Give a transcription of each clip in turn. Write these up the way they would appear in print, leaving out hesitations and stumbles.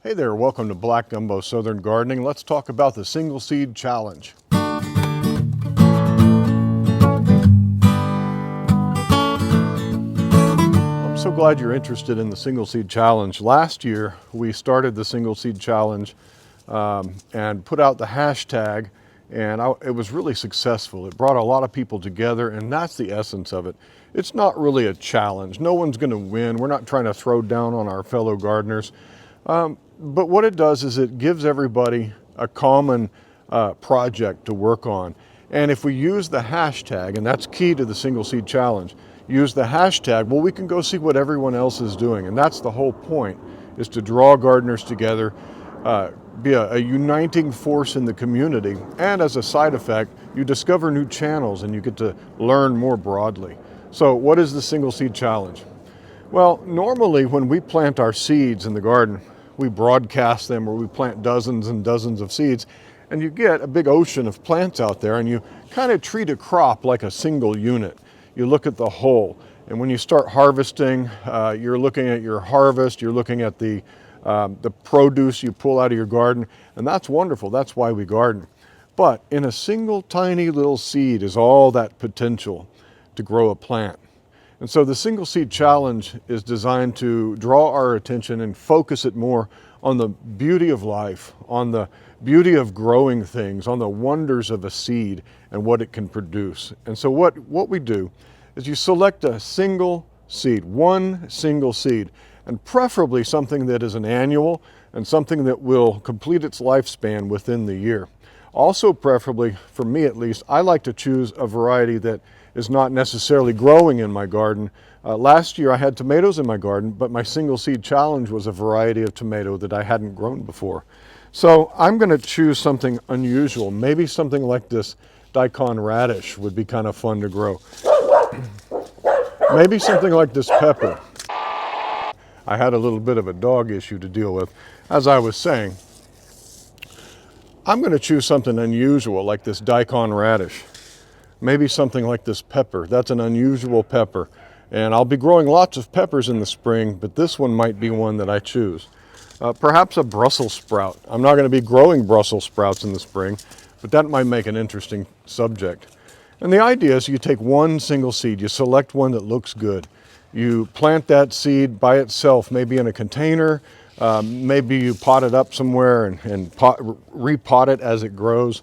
Hey there, welcome to Black Gumbo Southern Gardening. Let's talk about the single seed challenge. I'm so glad you're interested in the single seed challenge. Last year, we started the single seed challenge and put out the hashtag, and it was really successful. It brought a lot of people together, and that's the essence of it. It's not really a challenge. No one's going to win. We're not trying to throw down on our fellow gardeners. But what it does is it gives everybody a common project to work on. And if we use the hashtag, and that's key to the single seed challenge, use the hashtag, well, we can go see what everyone else is doing. And that's the whole point, is to draw gardeners together, be a uniting force in the community. And as a side effect, you discover new channels and you get to learn more broadly. So what is the single seed challenge? Well, normally when we plant our seeds in the garden, we broadcast them, or we plant dozens and dozens of seeds, and you get a big ocean of plants out there, and you kind of treat a crop like a single unit. You look at the whole, and when you start harvesting, you're looking at your harvest, you're looking at the produce you pull out of your garden, and that's wonderful. That's why we garden. But in a single tiny little seed is all that potential to grow a plant. And so the single seed challenge is designed to draw our attention and focus it more on the beauty of life, on the beauty of growing things, on the wonders of a seed and what it can produce. And so what we do is you select a single seed, one single seed, and preferably something that is an annual and something that will complete its lifespan within the year. Also, preferably, for me at least, I like to choose a variety that is not necessarily growing in my garden. Last year I had tomatoes in my garden, but my single seed challenge was a variety of tomato that I hadn't grown before. So I'm going to choose something unusual. Maybe something like this daikon radish would be kind of fun to grow. Maybe something like this pepper. I had a little bit of a dog issue to deal with. As I was saying, I'm going to choose something unusual like this daikon radish. Maybe something like this pepper. That's an unusual pepper. And I'll be growing lots of peppers in the spring, but this one might be one that I choose. Perhaps a Brussels sprout. I'm not going to be growing Brussels sprouts in the spring, but that might make an interesting subject. And the idea is you take one single seed, you select one that looks good. You plant that seed by itself, maybe in a container, maybe you pot it up somewhere and repot it as it grows.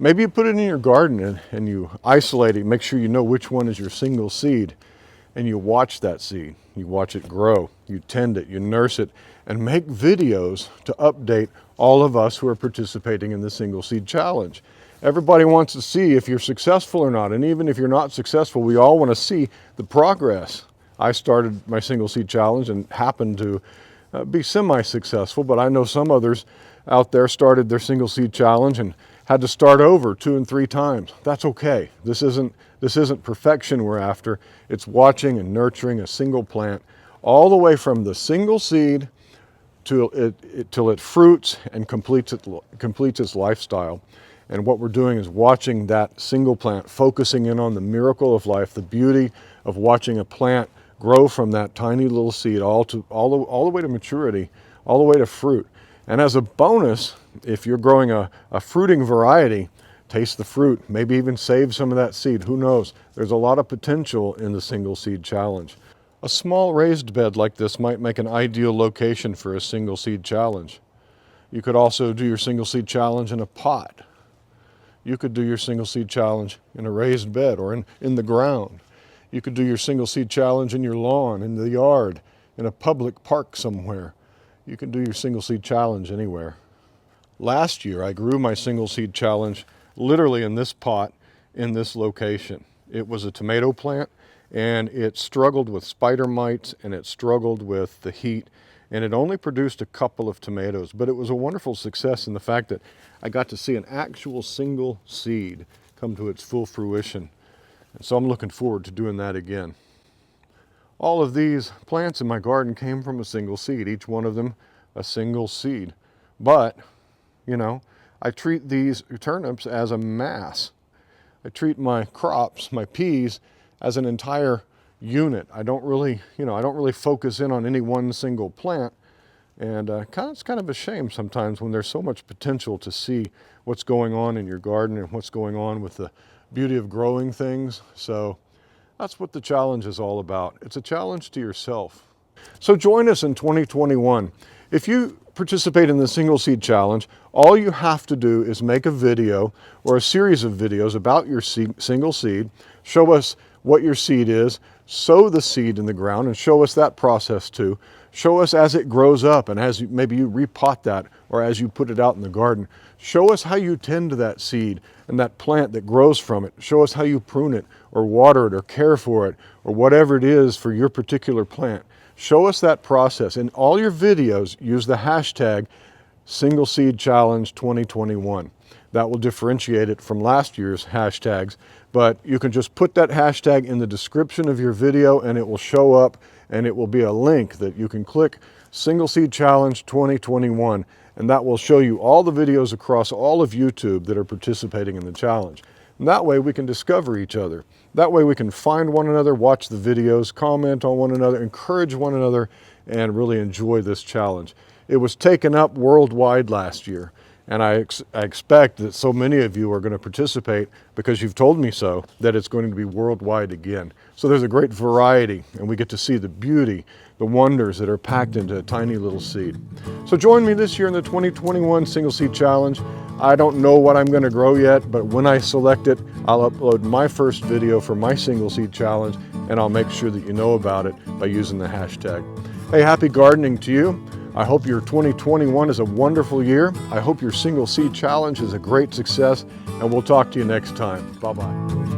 Maybe you put it in your garden and you isolate it, make sure you know which one is your single seed, and you watch that seed. You watch it grow, you tend it, you nurse it, and make videos to update all of us who are participating in the single seed challenge. Everybody wants to see if you're successful or not, and even if you're not successful, we all want to see the progress. I started my single seed challenge and happened to be semi-successful, but I know some others out there started their single seed challenge and had to start over 2 and 3 times. That's okay. This isn't perfection we're after. It's watching and nurturing a single plant all the way from the single seed till it fruits and completes its lifestyle. And what we're doing is watching that single plant, focusing in on the miracle of life, the beauty of watching a plant grow from that tiny little seed all the way to maturity, all the way to fruit. And as a bonus, if you're growing a fruiting variety, taste the fruit, maybe even save some of that seed. Who knows? There's a lot of potential in the single seed challenge. A small raised bed like this might make an ideal location for a single seed challenge. You could also do your single seed challenge in a pot. You could do your single seed challenge in a raised bed or in the ground. You could do your single seed challenge in your lawn, in the yard, in a public park somewhere. You can do your single seed challenge anywhere. Last year, I grew my single seed challenge literally in this pot, in this location. It was a tomato plant, and it struggled with spider mites, and it struggled with the heat, and it only produced a couple of tomatoes. But it was a wonderful success in the fact that I got to see an actual single seed come to its full fruition. And so I'm looking forward to doing that again. All of these plants in my garden came from a single seed, each one of them a single seed. But, you know, I treat these turnips as a mass. I treat my crops, my peas, as an entire unit. I don't really focus in on any one single plant. And it's kind of a shame sometimes when there's so much potential to see what's going on in your garden and what's going on with the beauty of growing things. So that's what the challenge is all about. It's a challenge to yourself. So join us in 2021. If you participate in the single seed challenge, all you have to do is make a video or a series of videos about your single seed, show us what your seed is, sow the seed in the ground and show us that process too. Show us as it grows up and as maybe you repot that or as you put it out in the garden. Show us how you tend to that seed and that plant that grows from it. Show us how you prune it or water it or care for it or whatever it is for your particular plant. Show us that process. In all your videos, use the hashtag Single Seed Challenge 2021. That will differentiate it from last year's hashtags, but you can just put that hashtag in the description of your video and it will show up, and it will be a link that you can click Single Seed Challenge 2021, and that will show you all the videos across all of YouTube that are participating in the challenge. And that way we can discover each other. That way we can find one another, watch the videos, comment on one another, encourage one another, and really enjoy this challenge. It was taken up worldwide last year, and I expect that so many of you are going to participate because you've told me so, that it's going to be worldwide again. So there's a great variety, and we get to see the beauty, the wonders that are packed into a tiny little seed. So join me this year in the 2021 Single Seed Challenge. I don't know what I'm going to grow yet, but when I select it, I'll upload my first video for my Single Seed Challenge, and I'll make sure that you know about it by using the hashtag. Hey, happy gardening to you. I hope your 2021 is a wonderful year. I hope your Single Seed Challenge is a great success, and we'll talk to you next time. Bye-bye.